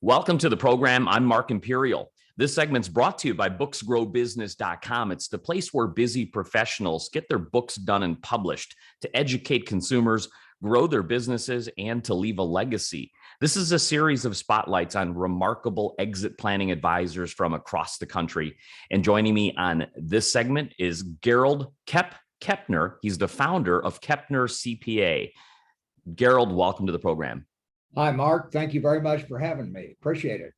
Welcome to the program. I'm Mark Imperial. This segment's brought to you by booksgrowbusiness.com. It's the place where busy professionals get their books done and published to educate consumers, grow their businesses, and to leave a legacy. This is a series of spotlights on remarkable exit planning advisors from across the country. And joining me on this segment is Gerald Kepner. He's the founder of Kepner CPA. Gerald, welcome to the program. Hi, Mark. Thank you very much for having me. Appreciate it.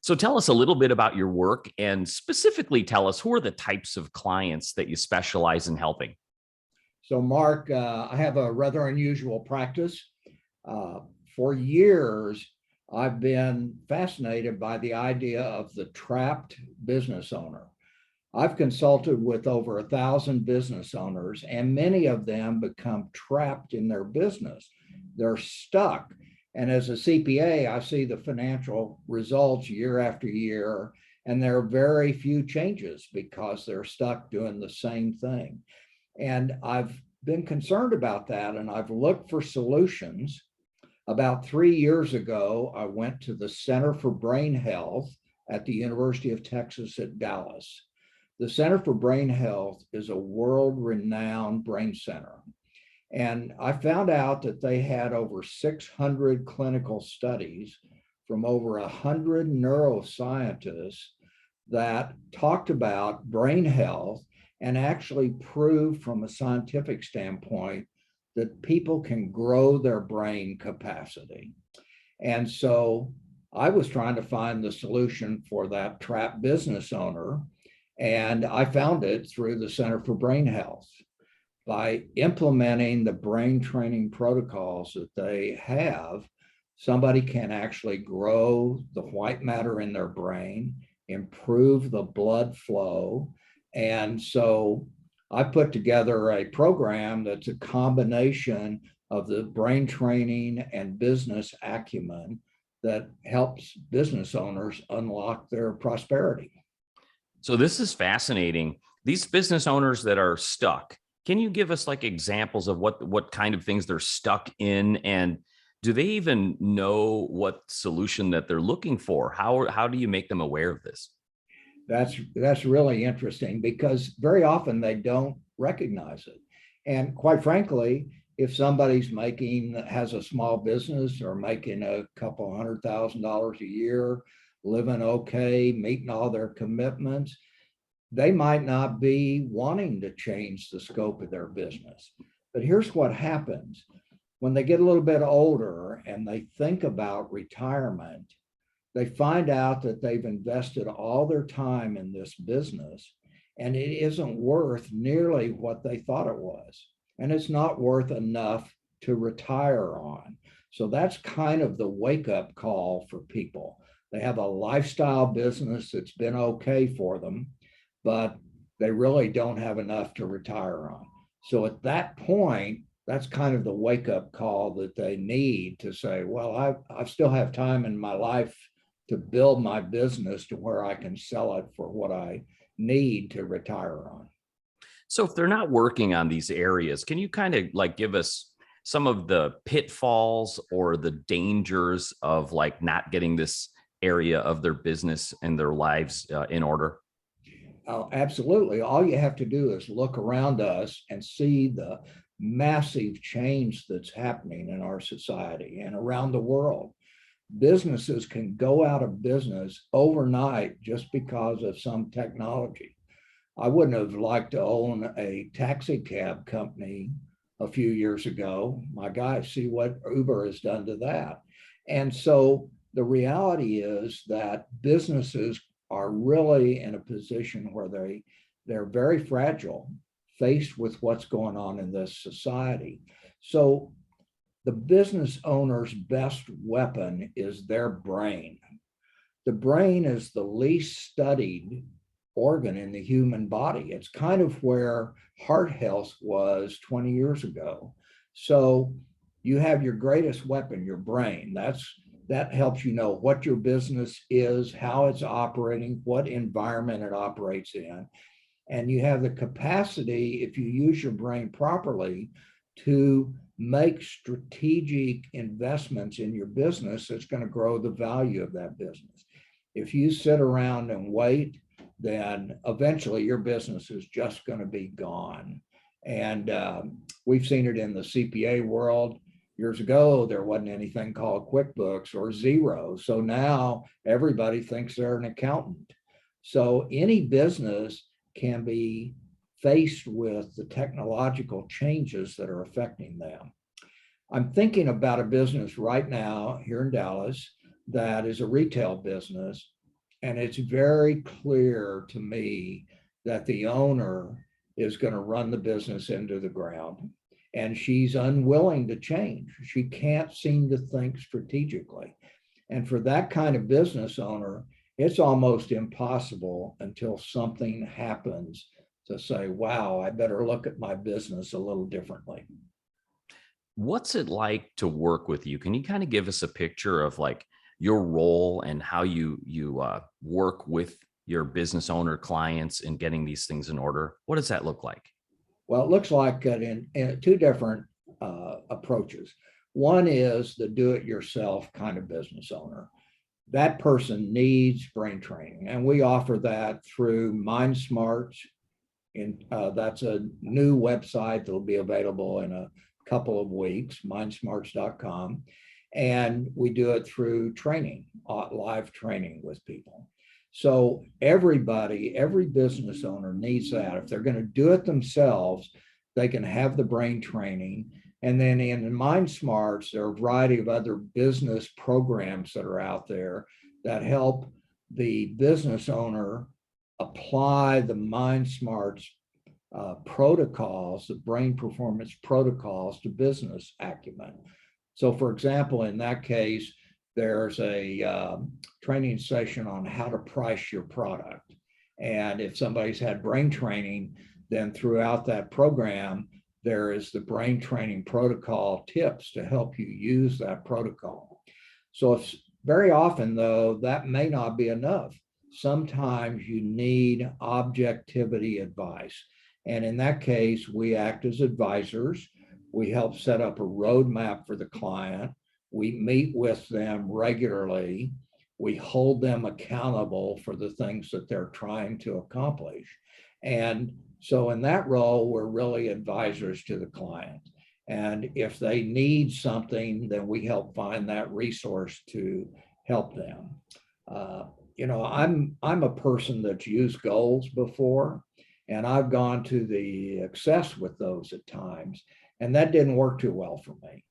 So tell us a little bit about your work and specifically tell us who are the types of clients that you specialize in helping. So, Mark, I have a rather unusual practice. For years, I've been fascinated by the idea of the trapped business owner. I've consulted with over 1,000 business owners, and many of them become trapped in their business. They're stuck. And as a CPA, I see the financial results year after year, and there are very few changes because they're stuck doing the same thing. And I've been concerned about that, and I've looked for solutions. About 3 years ago, I went to the Center for Brain Health at the University of Texas at Dallas. The Center for Brain Health is a world-renowned brain center. And I found out that they had over 600 clinical studies from over 100 neuroscientists that talked about brain health and actually proved from a scientific standpoint that people can grow their brain capacity. And so I was trying to find the solution for that trapped business owner, and I found it through the Center for Brain Health. By implementing the brain training protocols that they have, somebody can actually grow the white matter in their brain, improve the blood flow. And so I put together a program that's a combination of the brain training and business acumen that helps business owners unlock their prosperity. So this is fascinating. These business owners that are stuck, can you give us like examples of what kind of things they're stuck in, and do they even know what solution that they're looking for? How do you make them aware of this? That's really interesting because very often they don't recognize it. And quite frankly, if somebody's has a small business or making a couple $100,000 a year, living okay, meeting all their commitments, they might not be wanting to change the scope of their business. But here's what happens. When they get a little bit older and they think about retirement, they find out that they've invested all their time in this business and it isn't worth nearly what they thought it was. And it's not worth enough to retire on. So that's kind of the wake-up call for people. They have a lifestyle business that's been okay for them, but they really don't have enough to retire on. So at that point, that's kind of the wake-up call that they need to say, well, I still have time in my life to build my business to where I can sell it for what I need to retire on. So if they're not working on these areas, can you kind of like give us some of the pitfalls or the dangers of like not getting this area of their business and their lives in order? Oh, absolutely. All you have to do is look around us and see the massive change that's happening in our society and around the world. Businesses can go out of business overnight just because of some technology. I wouldn't have liked to own a taxi cab company a few years ago. My gosh, see what Uber has done to that. And so the reality is that businesses are really in a position where they're very fragile, faced with what's going on in this society. So the business owner's best weapon is their brain. The brain is the least studied organ in the human body. It's kind of where heart health was 20 years ago. So you have your greatest weapon, your brain. That helps you know what your business is, how it's operating, what environment it operates in. And you have the capacity, if you use your brain properly, to make strategic investments in your business that's going to grow the value of that business. If you sit around and wait, then eventually your business is just going to be gone. And we've seen it in the CPA world. Years ago, there wasn't anything called QuickBooks or Xero. So now everybody thinks they're an accountant. So any business can be faced with the technological changes that are affecting them. I'm thinking about a business right now here in Dallas that is a retail business. And it's very clear to me that the owner is going to run the business into the ground. And she's unwilling to change. She can't seem to think strategically. And for that kind of business owner, it's almost impossible until something happens to say, wow, I better look at my business a little differently. What's it like to work with you? Can you kind of give us a picture of like your role and how you work with your business owner clients in getting these things in order? What does that look like? Well, it looks like in two different approaches. One is the do-it-yourself kind of business owner. That person needs brain training, and we offer that through MindSmarts. That's a new website that'll be available in a couple of weeks, mindsmarts.com. And we do it through training, live training with people. So every business owner needs that. If they're going to do it themselves, they can have the brain training. And then in MindSmarts, there are a variety of other business programs that are out there that help the business owner apply the MindSmarts protocols, the brain performance protocols to business acumen. So for example, in that case, there's a training session on how to price your product. And if somebody's had brain training, then throughout that program, there is the brain training protocol tips to help you use that protocol. So if very often though, that may not be enough. Sometimes you need objectivity advice. And in that case, we act as advisors. We help set up a roadmap for the client. We meet with them regularly. We hold them accountable for the things that they're trying to accomplish. And so in that role, we're really advisors to the client. And if they need something, then we help find that resource to help them. I'm a person that's used goals before, and I've gone to the excess with those at times, and that didn't work too well for me.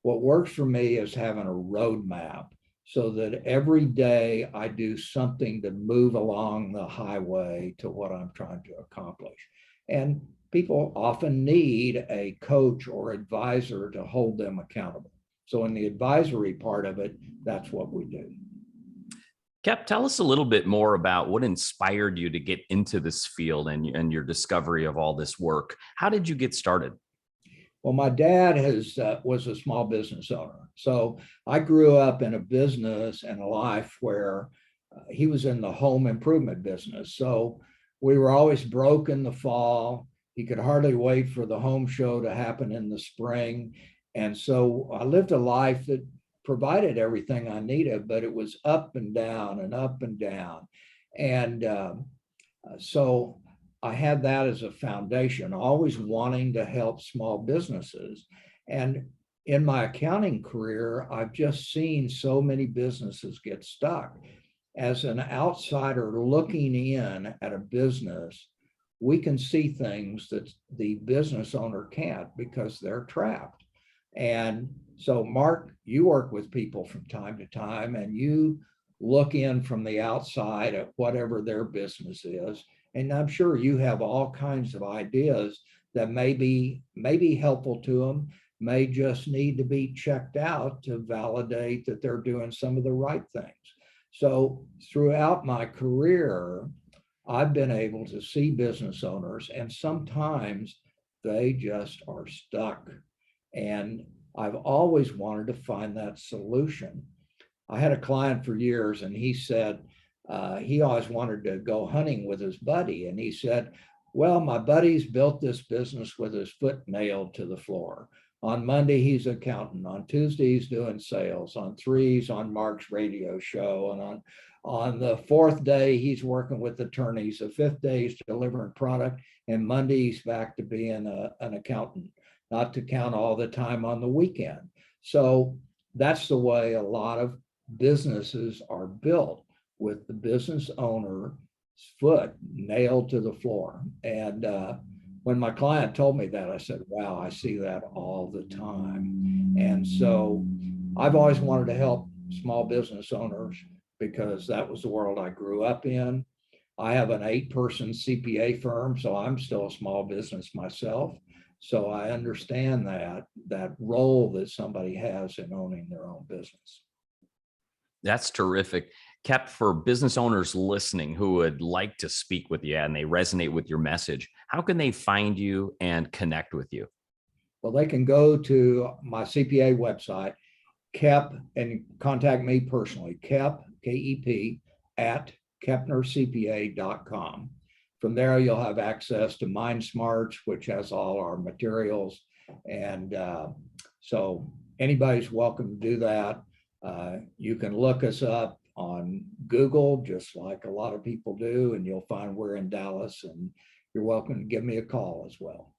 What works for me is having a roadmap so that every day I do something to move along the highway to what I'm trying to accomplish. And people often need a coach or advisor to hold them accountable. So in the advisory part of it, that's what we do. Kep, tell us a little bit more about what inspired you to get into this field and your discovery of all this work. How did you get started? Well, my dad was a small business owner. So I grew up in a business and a life where he was in the home improvement business. So we were always broke in the fall. He could hardly wait for the home show to happen in the spring. And so I lived a life that provided everything I needed, but it was up and down and up and down. And so I had that as a foundation, always wanting to help small businesses. And in my accounting career, I've just seen so many businesses get stuck. As an outsider looking in at a business, we can see things that the business owner can't because they're trapped. And so, Mark, you work with people from time to time, and you look in from the outside at whatever their business is. And I'm sure you have all kinds of ideas that may be helpful to them, may just need to be checked out to validate that they're doing some of the right things. So throughout my career, I've been able to see business owners, and sometimes they just are stuck. And I've always wanted to find that solution. I had a client for years, and he said, he always wanted to go hunting with his buddy. And he said, well, my buddy's built this business with his foot nailed to the floor. On Monday, he's accountant. On Tuesday, he's doing sales. On threes, on Mark's radio show. And on the fourth day, he's working with attorneys. The fifth day, he's delivering product. And Monday, he's back to being an accountant, not to count all the time on the weekend. So that's the way a lot of businesses are built, with the business owner's foot nailed to the floor. And when my client told me that, I said, wow, I see that all the time. And so I've always wanted to help small business owners because that was the world I grew up in. I have an 8-person CPA firm, so I'm still a small business myself. So I understand that role that somebody has in owning their own business. That's terrific. Kep, for business owners listening who would like to speak with you and they resonate with your message, how can they find you and connect with you? Well, they can go to my CPA website, Kep, and contact me personally, Kep, K-E-P, at KepnerCPA.com. From there, you'll have access to Mind Smarts, which has all our materials. And so anybody's welcome to do that. You can look us up on Google, just like a lot of people do, and you'll find we're in Dallas, and you're welcome to give me a call as well.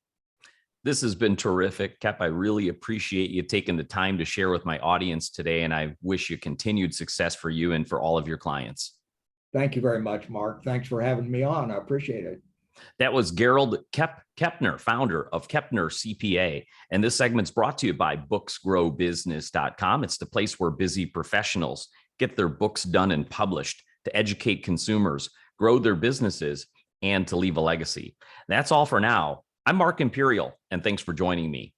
This has been terrific, Kep. I really appreciate you taking the time to share with my audience today, and I wish you continued success for you and for all of your clients. Thank you very much, Mark. Thanks for having me on. I appreciate it. That was Gerald Kepner, founder of Kepner CPA. And this segment's brought to you by booksgrowbusiness.com. It's the place where busy professionals get their books done and published to educate consumers, grow their businesses, and to leave a legacy. That's all for now. I'm Mark Imperial, and thanks for joining me.